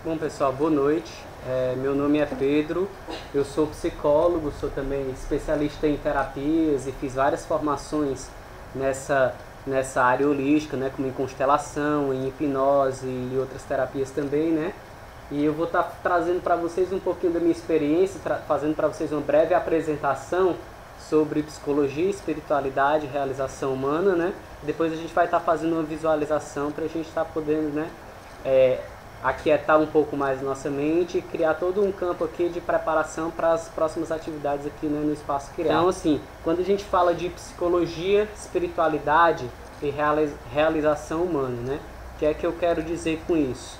Bom pessoal, boa noite. Meu nome é Pedro, eu sou psicólogo, sou também especialista em terapias e fiz várias formações nessa área holística, né, como em constelação, em hipnose e outras terapias também, né? E eu vou estar trazendo para vocês um pouquinho da minha experiência, fazendo para vocês uma breve apresentação sobre psicologia, espiritualidade e realização humana, né? Depois a gente vai estar fazendo uma visualização para a gente estar podendo, né, aquietar um pouco mais nossa mente e criar todo um campo aqui de preparação para as próximas atividades aqui, né, no Espaço Criar. Então, assim, quando a gente fala de psicologia, espiritualidade e realização humana, né, o que é que eu quero dizer com isso?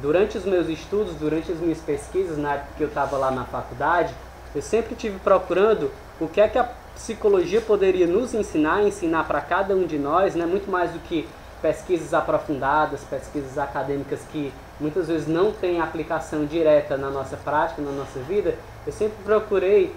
Durante os meus estudos, durante as minhas pesquisas, na época que eu estava lá na faculdade, eu sempre estive procurando o que é que a psicologia poderia nos ensinar para cada um de nós, né, muito mais do que pesquisas aprofundadas, pesquisas acadêmicas que muitas vezes não têm aplicação direta na nossa prática, na nossa vida. Eu sempre procurei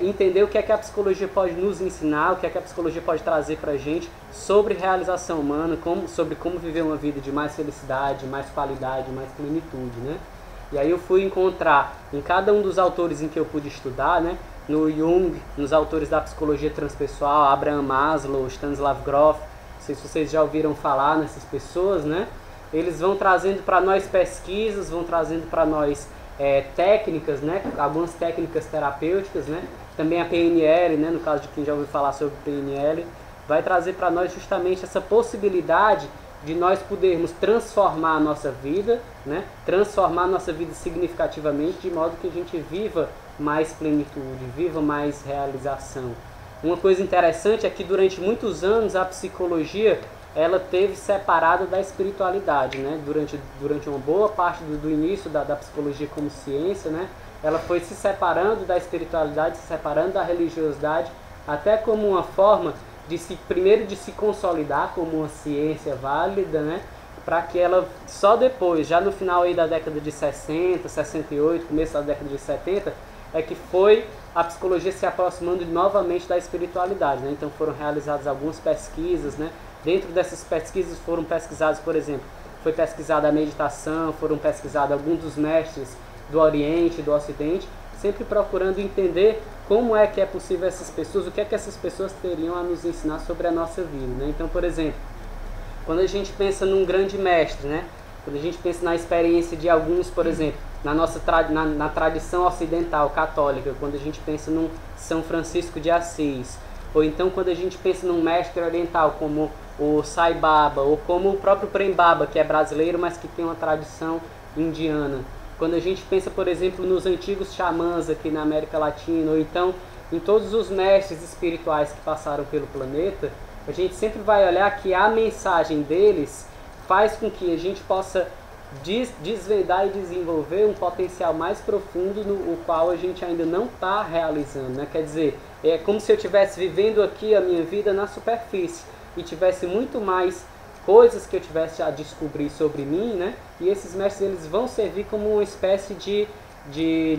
entender o que é que a psicologia pode nos ensinar, o que é que a psicologia pode trazer para a gente sobre realização humana, sobre como viver uma vida de mais felicidade, mais qualidade, mais plenitude, né? E aí eu fui encontrar em cada um dos autores em que eu pude estudar, né? No Jung, nos autores da psicologia transpessoal, Abraham Maslow, Stanislav Grof, não sei se vocês já ouviram falar nessas pessoas, né? Eles vão trazendo para nós pesquisas, vão trazendo para nós técnicas, né? Algumas técnicas terapêuticas, né? Também a PNL, né? No caso de quem já ouviu falar sobre PNL, vai trazer para nós justamente essa possibilidade de nós podermos transformar a nossa vida, né? Transformar a nossa vida significativamente, de modo que a gente viva mais plenitude, viva mais realização. Uma coisa interessante é que durante muitos anos a psicologia ela teve separada da espiritualidade, né? Durante uma boa parte do início da psicologia como ciência, né? Ela foi se separando da espiritualidade, se separando da religiosidade, até como uma forma primeiro de se consolidar como uma ciência válida, né? Para que ela só depois, já no final aí da década de 60, 68, começo da década de 70, é que foi a psicologia se aproximando novamente da espiritualidade, né? Então foram realizadas algumas pesquisas, né? Dentro dessas pesquisas foram pesquisados, por exemplo, foi pesquisada a meditação, foram pesquisados alguns dos mestres do Oriente, do Ocidente, sempre procurando entender como é que é possível essas pessoas, o que é que essas pessoas teriam a nos ensinar sobre a nossa vida, né? Então, por exemplo, quando a gente pensa num grande mestre, né? Quando a gente pensa na experiência de alguns, por exemplo, na tradição ocidental católica, quando a gente pensa num São Francisco de Assis, ou então quando a gente pensa num mestre oriental como o Sai Baba, ou como o próprio Prem Baba, que é brasileiro, mas que tem uma tradição indiana. Quando a gente pensa, por exemplo, nos antigos xamãs aqui na América Latina, ou então em todos os mestres espirituais que passaram pelo planeta, a gente sempre vai olhar que a mensagem deles faz com que a gente possa desvendar e desenvolver um potencial mais profundo no qual a gente ainda não está realizando, né? Quer dizer, é como se eu estivesse vivendo aqui a minha vida na superfície e tivesse muito mais coisas que eu tivesse a descobrir sobre mim, né? E esses mestres eles vão servir como uma espécie de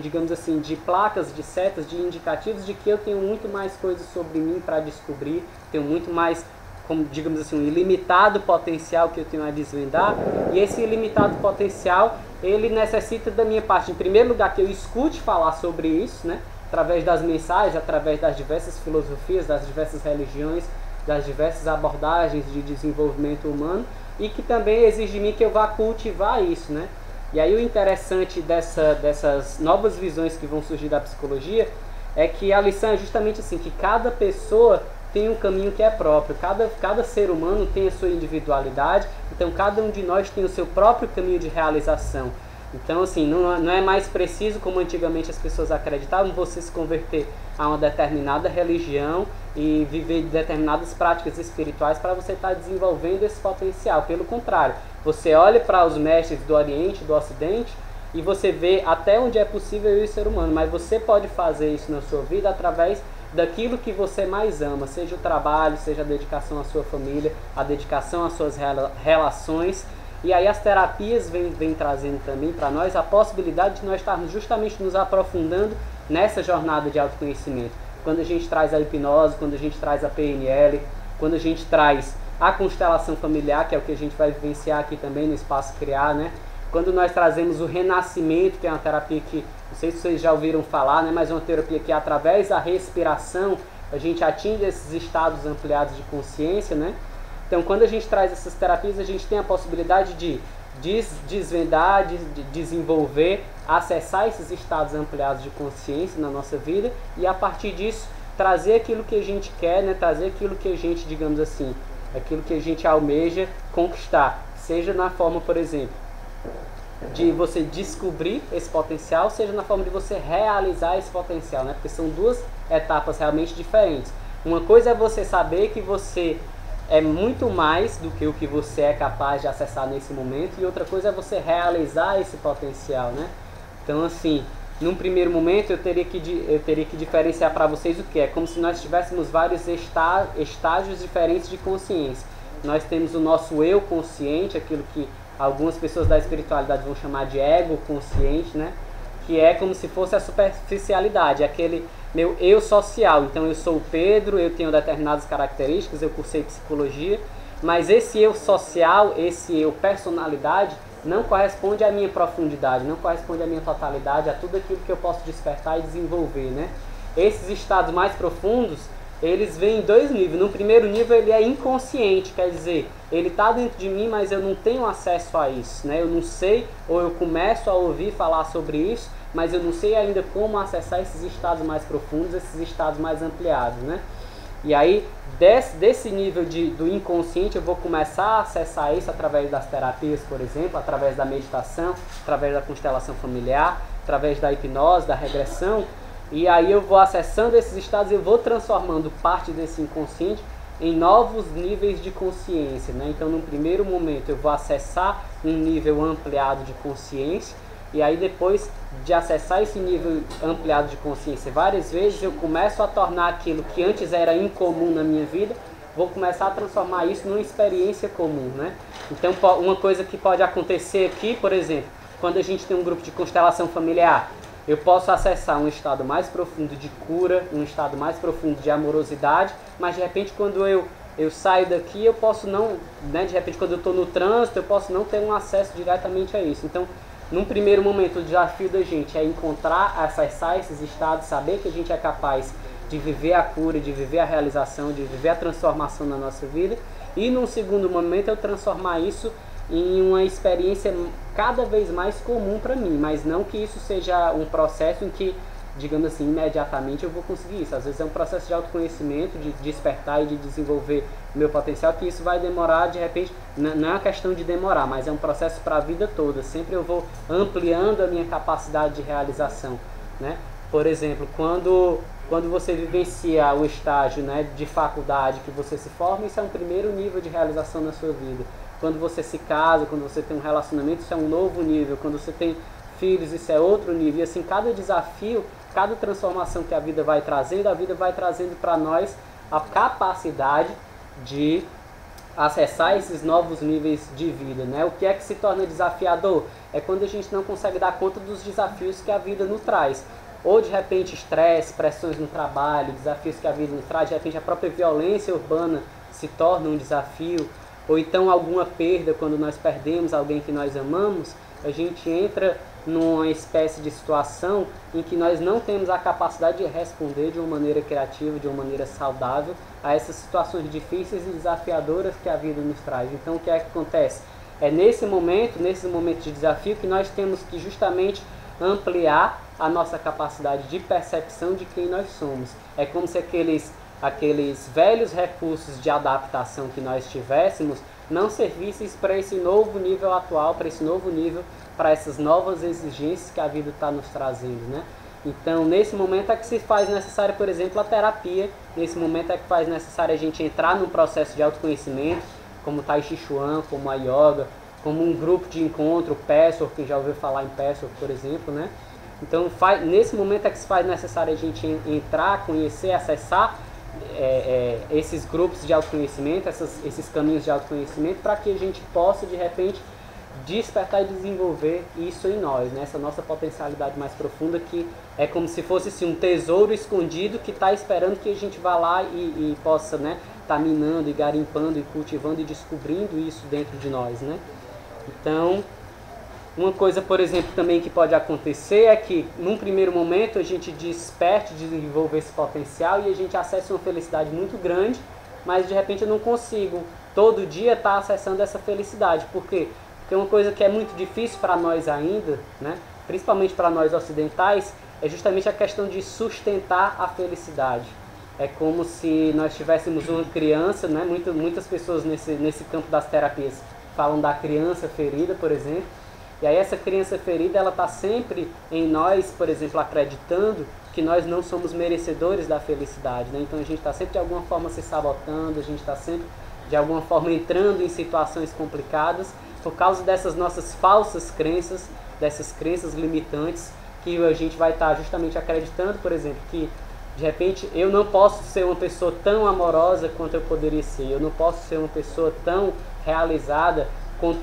digamos assim, de placas, de setas, de indicativos de que eu tenho muito mais coisas sobre mim para descobrir, tenho muito mais, como, digamos assim, um ilimitado potencial que eu tenho a desvendar, e esse ilimitado potencial, ele necessita da minha parte, em primeiro lugar, que eu escute falar sobre isso, né? Através das mensagens, através das diversas filosofias, das diversas religiões, das diversas abordagens de desenvolvimento humano, e que também exige de mim que eu vá cultivar isso, né? E aí o interessante dessas novas visões que vão surgir da psicologia é que a lição é justamente assim, que cada pessoa tem um caminho que é próprio, cada ser humano tem a sua individualidade, então cada um de nós tem o seu próprio caminho de realização. Então, assim, não é mais preciso, como antigamente as pessoas acreditavam, você se converter a uma determinada religião e viver determinadas práticas espirituais para você estar desenvolvendo esse potencial. Pelo contrário, você olha para os mestres do Oriente, do Ocidente, e você vê até onde é possível ir o ser humano, mas você pode fazer isso na sua vida através daquilo que você mais ama, seja o trabalho, seja a dedicação à sua família, a dedicação às suas relações. E aí as terapias vêm trazendo também para nós a possibilidade de nós estarmos justamente nos aprofundando nessa jornada de autoconhecimento. Quando a gente traz a hipnose, quando a gente traz a PNL, quando a gente traz a constelação familiar, que é o que a gente vai vivenciar aqui também no Espaço Criar, né? quando nós trazemos o renascimento, que é uma terapia que, não sei se vocês já ouviram falar, né, mas é uma terapia que através da respiração a gente atinge esses estados ampliados de consciência, né? Então, quando a gente traz essas terapias, a gente tem a possibilidade de desvendar, de desenvolver, acessar esses estados ampliados de consciência na nossa vida e, a partir disso, trazer aquilo que a gente quer, né? Trazer aquilo que a gente, digamos assim, aquilo que a gente almeja conquistar. Seja na forma, por exemplo, de você descobrir esse potencial, seja na forma de você realizar esse potencial, né? Porque são duas etapas realmente diferentes. Uma coisa é você saber que você é muito mais do que o que você é capaz de acessar nesse momento, e outra coisa é você realizar esse potencial, né? Então, assim, num primeiro momento eu teria que diferenciar para vocês o que é como se nós tivéssemos vários estágios diferentes de consciência. Nós temos o nosso eu consciente, aquilo que algumas pessoas da espiritualidade vão chamar de ego consciente, né? Que é como se fosse a superficialidade, aquele meu eu social. Então eu sou o Pedro, eu tenho determinadas características, eu cursei psicologia, mas esse eu social, esse eu personalidade, não corresponde à minha profundidade, não corresponde à minha totalidade, a tudo aquilo que eu posso despertar e desenvolver, né? Esses estados mais profundos, eles vêm em dois níveis. No primeiro nível ele é inconsciente, quer dizer, ele está dentro de mim, mas eu não tenho acesso a isso, né? Eu não sei, ou eu começo a ouvir falar sobre isso, mas eu não sei ainda como acessar esses estados mais profundos, esses estados mais ampliados, né? E aí, desse nível do inconsciente, eu vou começar a acessar isso através das terapias, por exemplo, através da meditação, através da constelação familiar, através da hipnose, da regressão. E aí eu vou acessando esses estados e eu vou transformando parte desse inconsciente em novos níveis de consciência, né? Então, no primeiro momento, eu vou acessar um nível ampliado de consciência, e aí depois de acessar esse nível ampliado de consciência várias vezes, eu começo a tornar aquilo que antes era incomum na minha vida, vou começar a transformar isso numa experiência comum, né? Então, uma coisa que pode acontecer aqui, por exemplo, quando a gente tem um grupo de constelação familiar, eu posso acessar um estado mais profundo de cura, um estado mais profundo de amorosidade, mas de repente quando eu saio daqui, eu posso não, né, de repente quando eu estou no trânsito, eu posso não ter um acesso diretamente a isso. Então, num primeiro momento, o desafio da gente é encontrar, acessar esses estados, saber que a gente é capaz de viver a cura, de viver a realização, de viver a transformação na nossa vida. E num segundo momento, eu transformar isso em uma experiência cada vez mais comum para mim, mas não que isso seja um processo em que, digamos assim, imediatamente eu vou conseguir isso. Às vezes é um processo de autoconhecimento, de despertar e de desenvolver o meu potencial, que isso vai demorar, de repente, não é uma questão de demorar, mas é um processo para a vida toda. Sempre eu vou ampliando a minha capacidade de realização, né? Por exemplo, quando você vivencia o estágio, né, de faculdade que você se forma, isso é um primeiro nível de realização na sua vida. Quando você se casa, quando você tem um relacionamento, isso é um novo nível. Quando você tem filhos, isso é outro nível. E assim, cada desafio, cada transformação que a vida vai trazendo para nós a capacidade de acessar esses novos níveis de vida, né? O que é que se torna desafiador? É quando a gente não consegue dar conta dos desafios que a vida nos traz. Ou de repente estresse, pressões no trabalho, desafios que a vida nos traz, de repente a própria violência urbana se torna um desafio, ou então alguma perda, quando nós perdemos alguém que nós amamos, a gente entra numa espécie de situação em que nós não temos a capacidade de responder de uma maneira criativa, de uma maneira saudável a essas situações difíceis e desafiadoras que a vida nos traz. Então, o que é que acontece? É nesse momento de desafio, que nós temos que justamente ampliar a nossa capacidade de percepção de quem nós somos. É como se aqueles velhos recursos de adaptação que nós tivéssemos não servissem para esse novo nível atual, para esse novo nível, para essas novas exigências que a vida está nos trazendo, né? Então, nesse momento é que se faz necessário, por exemplo, a terapia. Nesse momento é que faz necessário a gente entrar num processo de autoconhecimento, como o Tai Chi Chuan, como a Yoga, como um grupo de encontro, Pathwork, quem já ouviu falar em Pathwork, por exemplo, né? Então, nesse momento é que se faz necessário a gente entrar, conhecer, acessar esses grupos de autoconhecimento, esses caminhos de autoconhecimento, para que a gente possa, de repente, despertar e desenvolver isso em nós, né? Essa nossa potencialidade mais profunda, que é como se fosse assim, um tesouro escondido que está esperando que a gente vá lá e possa, né, tá minando e garimpando e cultivando e descobrindo isso dentro de nós, né? Então, Uma coisa, por exemplo, também que pode acontecer é que, num primeiro momento, a gente desperte, desenvolver esse potencial e a gente acessa uma felicidade muito grande, mas de repente eu não consigo todo dia estar acessando essa felicidade. Por quê? Porque uma coisa que é muito difícil para nós ainda, né, principalmente para nós ocidentais, é justamente a questão de sustentar a felicidade. É como se nós tivéssemos uma criança, né, muitas pessoas nesse campo das terapias falam da criança ferida, por exemplo. E aí essa criança ferida, ela está sempre em nós, por exemplo, acreditando que nós não somos merecedores da felicidade, né? Então a gente está sempre de alguma forma se sabotando, a gente está sempre de alguma forma entrando em situações complicadas por causa dessas nossas falsas crenças, dessas crenças limitantes, que a gente vai estar justamente acreditando, por exemplo, que de repente eu não posso ser uma pessoa tão amorosa quanto eu poderia ser, eu não posso ser uma pessoa tão realizada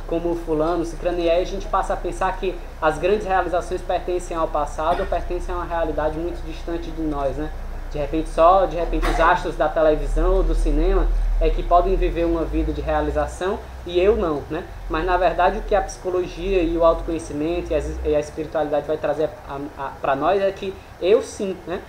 como o fulano, ciclano, e aí a gente passa a pensar que as grandes realizações pertencem ao passado ou pertencem a uma realidade muito distante de nós, né? De repente os astros da televisão ou do cinema é que podem viver uma vida de realização e eu não, né? Mas na verdade o que a psicologia e o autoconhecimento e a espiritualidade vai trazer para nós é que eu sim, né?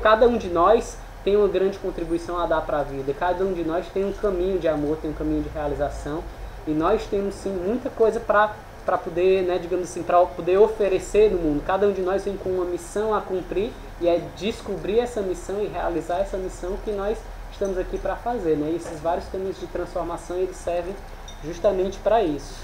Cada um de nós tem uma grande contribuição a dar para a vida, cada um de nós tem um caminho de amor, tem um caminho de realização. E nós temos sim muita coisa para poder, né, digamos assim, para poder oferecer no mundo. Cada um de nós vem com uma missão a cumprir e é descobrir essa missão e realizar essa missão que nós estamos aqui para fazer, né? E esses vários caminhos de transformação, eles servem justamente para isso.